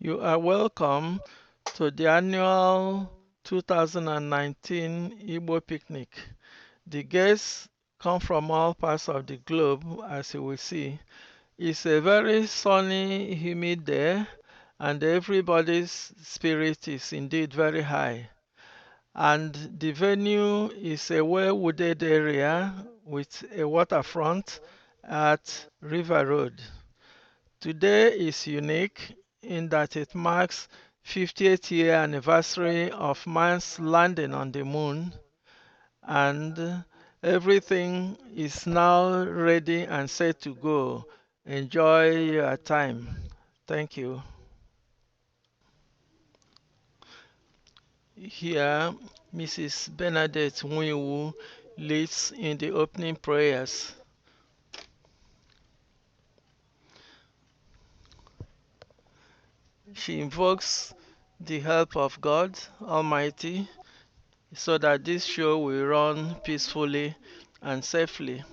You are welcome to the annual 2019 Igbo picnic. The guests come from all parts of the globe, as you will see. It's a very sunny, humid day, and everybody's spirit is indeed very high. And the venue is a well-wooded area with a waterfront at River Road. Today is unique in that it marks 50th year anniversary of man's landing on the moon, and everything is now ready and set to go. Enjoy your time. Thank you. Here, Mrs. Bernadette Nwiwu leads in the opening prayers. She invokes the help of God Almighty so that this show will run peacefully and safely.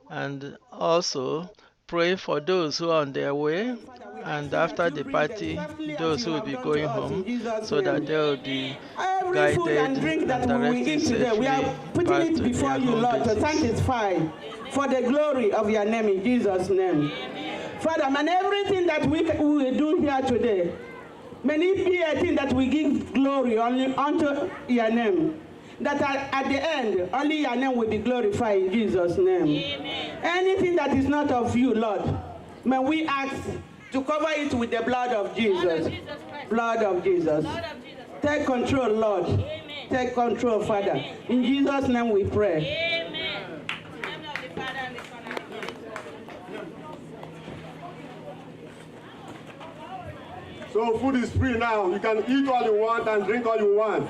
And also pray for those who are on their way, and after the party, those who will be going home, so that they will be Every food guided and drink that and we will directed eat today, we are safely putting back it to before their you, home Lord, to bases. sanctify for the glory of your name in Jesus' name. Father, man, everything that we will do here today, may it be a thing that we give glory only unto your name. That at the end, only your name will be glorified in Jesus' name. Amen. Anything that is not of you, Lord, may we ask to cover it with the blood of Jesus. Blood of Jesus. Take control, Lord. Amen. Take control, Father. In Jesus' name we pray. Amen. In the name of the Father and the Son and the Holy Spirit. So food is free now. You can eat all you want and drink all you want.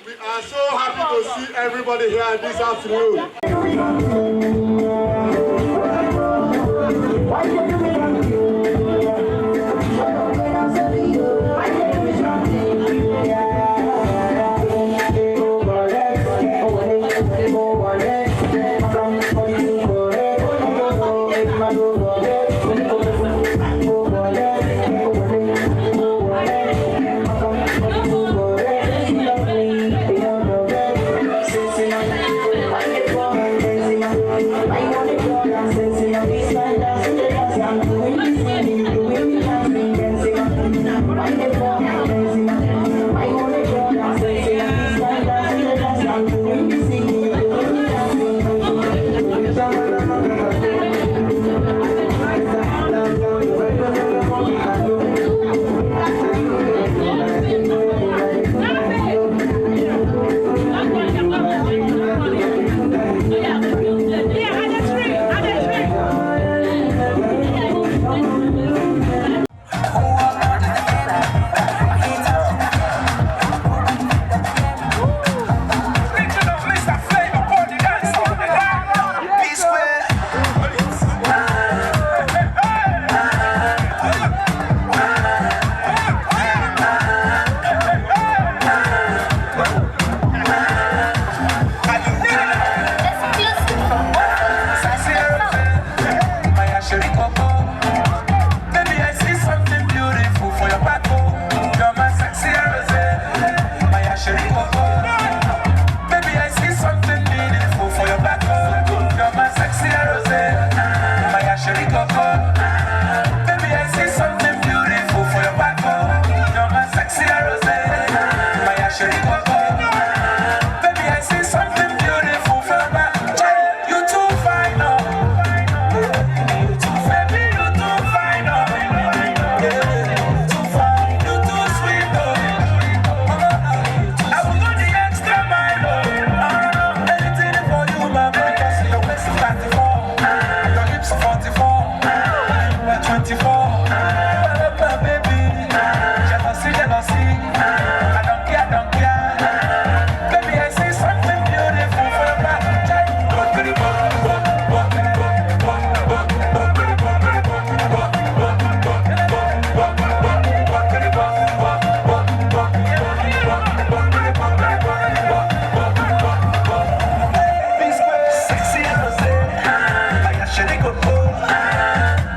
We are so happy to see everybody here this afternoon.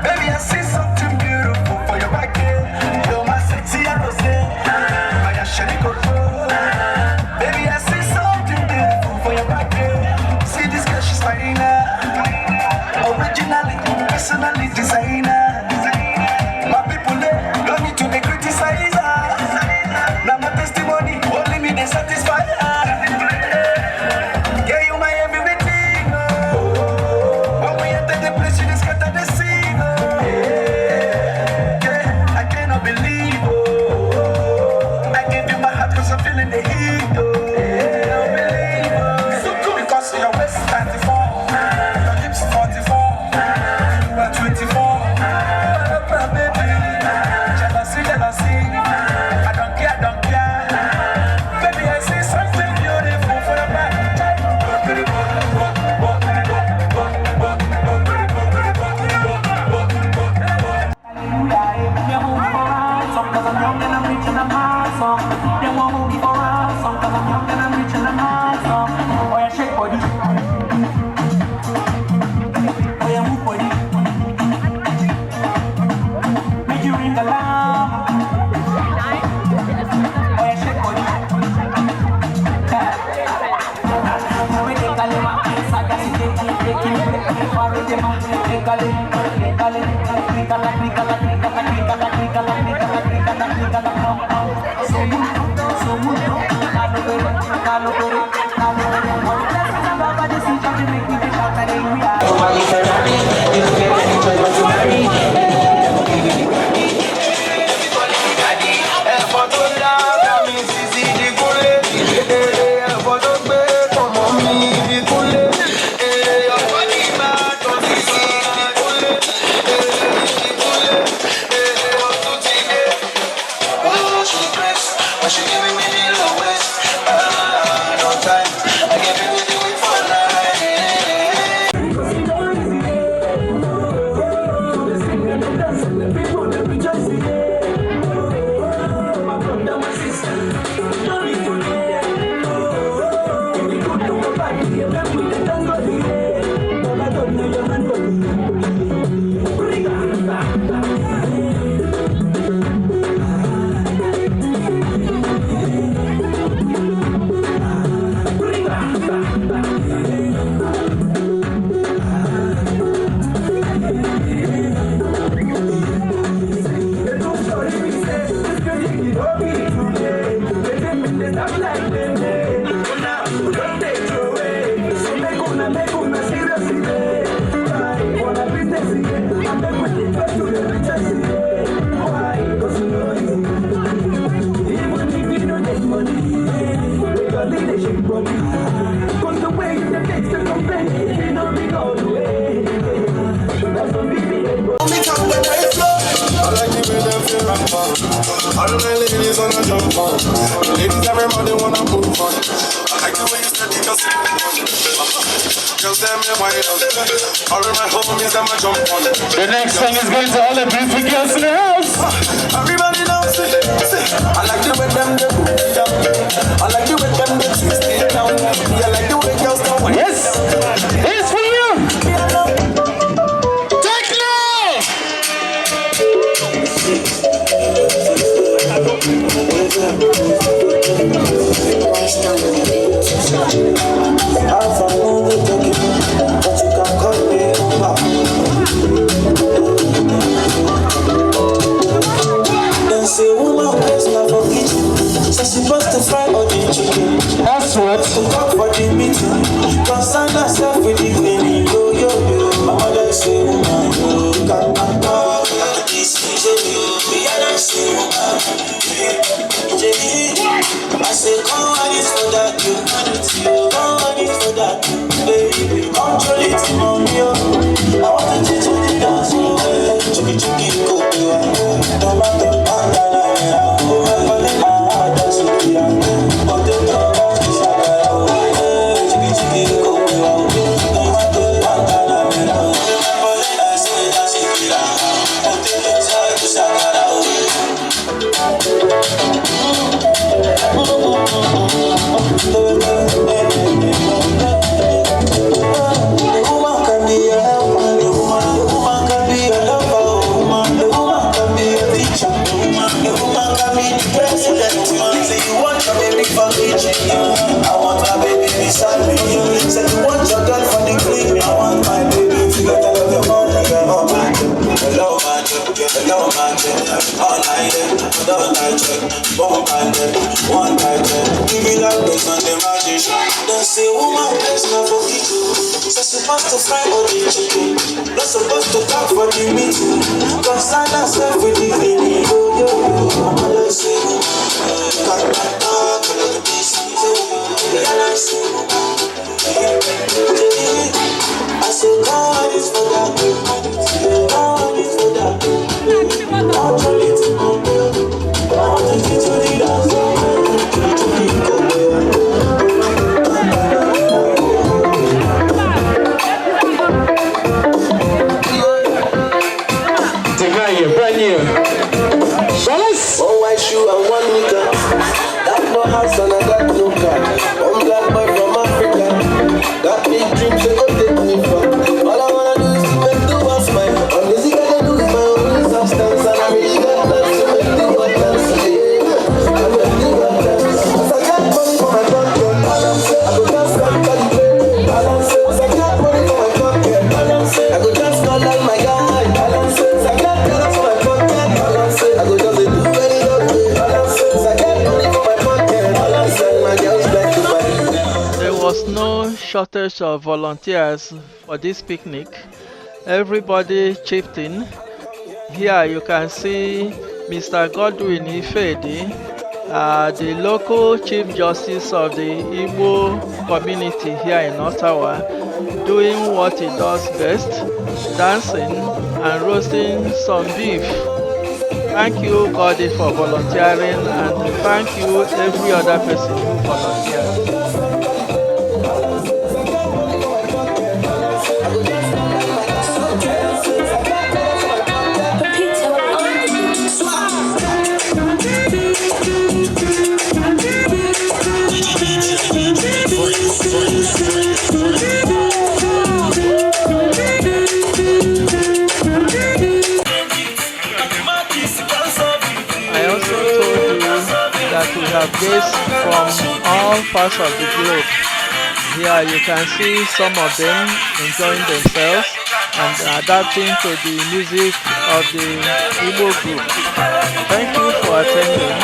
Baby, I see something beautiful for your back here. You're my sexy rose. Baby, I see something beautiful for your back here. See this girl, she's fine. Originally, personally designer. My people, don't need to be criticize her. Now my testimony, only me they satisfy her. Yeah, you my everything. When we enter the place, you just scatter the scene. Yeah, I cannot believe. I gave you my heart 'cause I'm feeling the heat. Yeah, I believe. So cool because your waist 94, your hips 44, you are 24. Baby, jealousy, jealousy. I don't care, I don't care. Baby, I see something beautiful for your back. All of my ladies wanna jump on. Ladies, everybody wanna move on. I like the way you steady just sit on. Girls, them me wide up. All of my homies, them a jump on. The next song is going to all the beautiful girls in the house. Everybody knows it. I like the way them they move it down. I like the way them they twist it down. I like the way girls don't wine. Yes, it's for you. Take love. That's what. Talk for the meeting. Concern herself with the cleaning. Yo, yo, yo. My mother say, woman, you can't talk. I say, come on, it's for that. Come on, it's for that. Baby, control it, mommy. I want to do the dance. Chucky, chucky, go. Tomato, banana. check. One by ten. Give me like this on the magic. They say woman is not for people. So supposed to fry all the chicken. Not supposed to talk for the meeting. Cause I dance with the feeling. Yo, yo, yo. I say, got my dog, I love this. I say, God is for that. God is for that. I'm trying to I want to get to the dance. Brand new. Fellas? One white shoe and one nika. That no house and I got no car. One black boy from Africa. Got big dreams, so go take me far. All I wanna do is to make the world smile. All music I can do is my only substance. And I really got plans to make the world dance. I make the world dance. As I got money for my pocket, I go just come to the play. As I got money for my pocket, I go just call like my guy. As I got dollars for my pocket, I go just do any love way. As I got money for my pocket, and my girls back to body. There was no shortage of volunteers for this picnic. Everybody chipped in. Here you can see Mr. Godwin Ifedi, the local Chief Justice of the Igbo community here in Ottawa, doing what he does best, dancing and roasting some beef. Thank you, Cody, for volunteering, and thank you every other person who volunteered. I also told you that we have guests from all parts of the globe. Here you can see some of them enjoying themselves and adapting to the music of the Igbo group. Thank you for attending.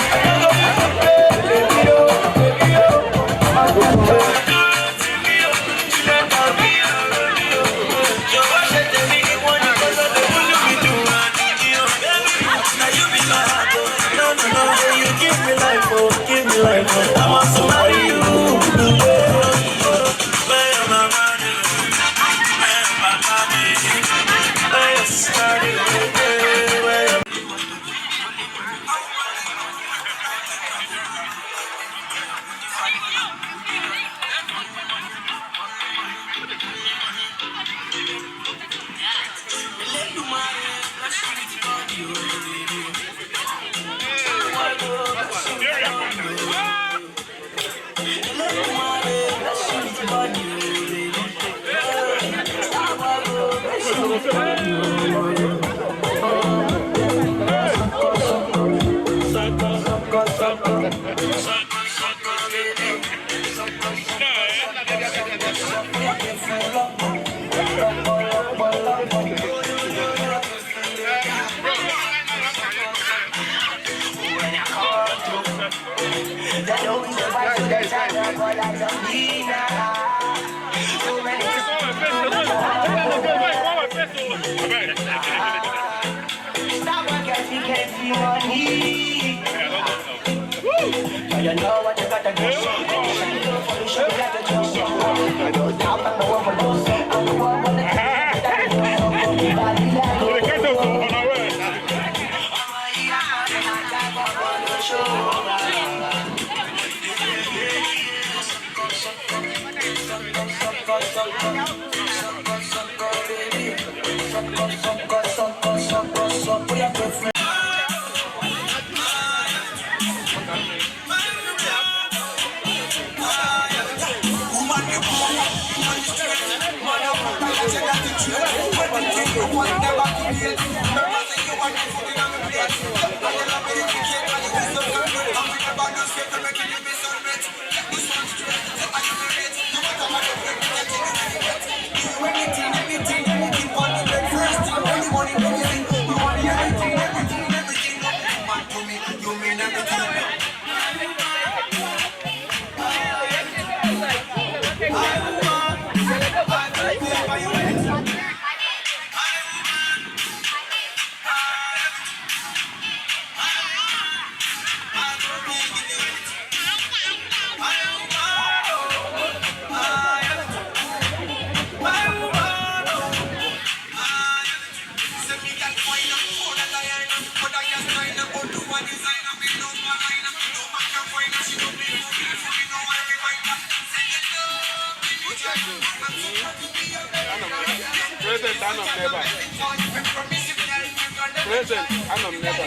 Present, I'm never.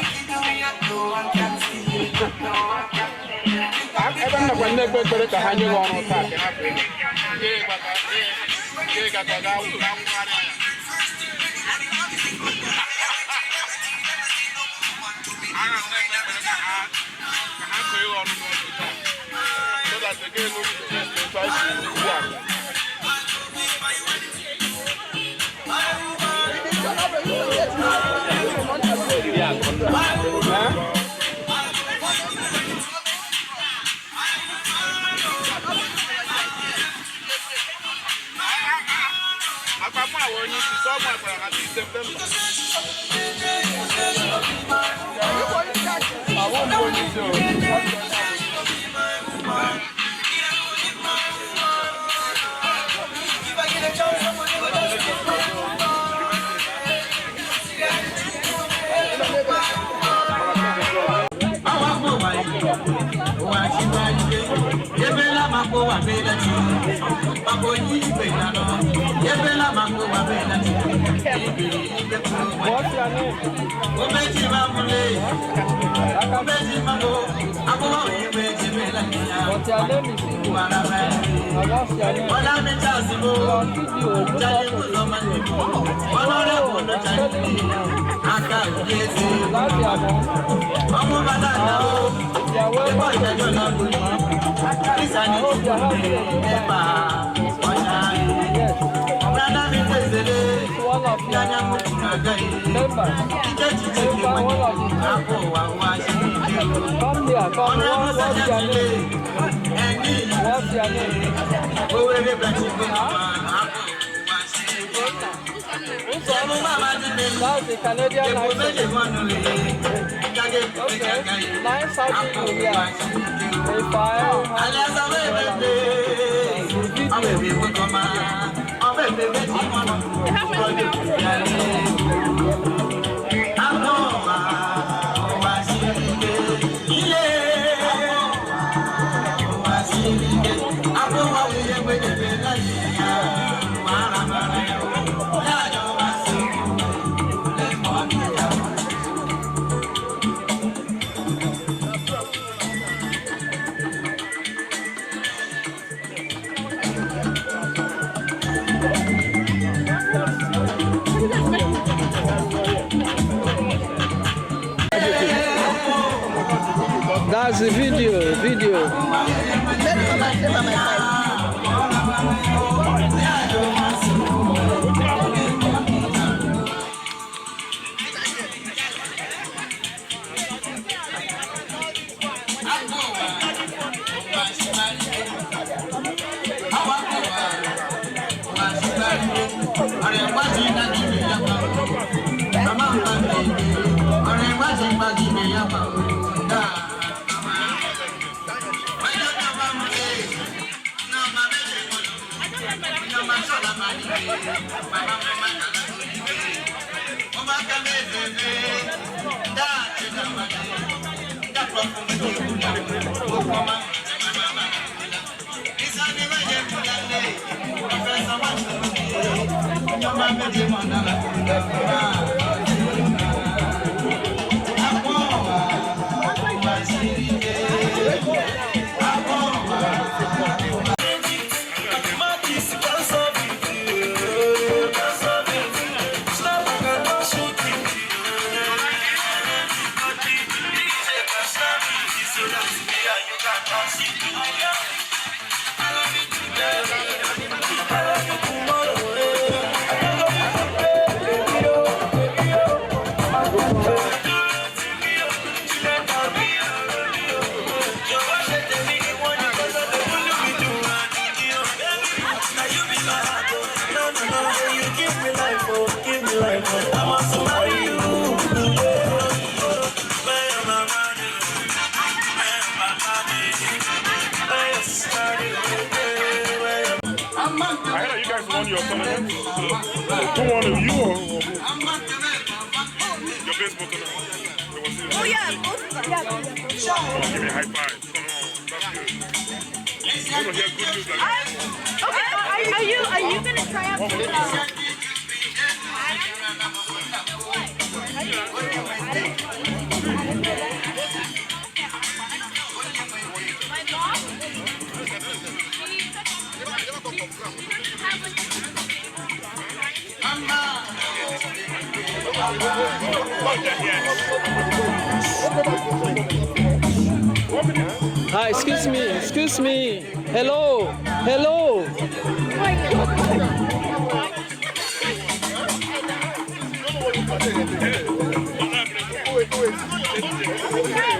I'm never going to hang you on attack. That's the Canadian license. Okay. 9 here. That's the video. Your tournament? Who won it? You or your baseball tournament? Oh yeah, both of them. Yeah. Give me a high five. That's good. I want to hear good news like that. Okay, are you gonna try out? Hi, excuse me, excuse me. Hello, hello. Wait.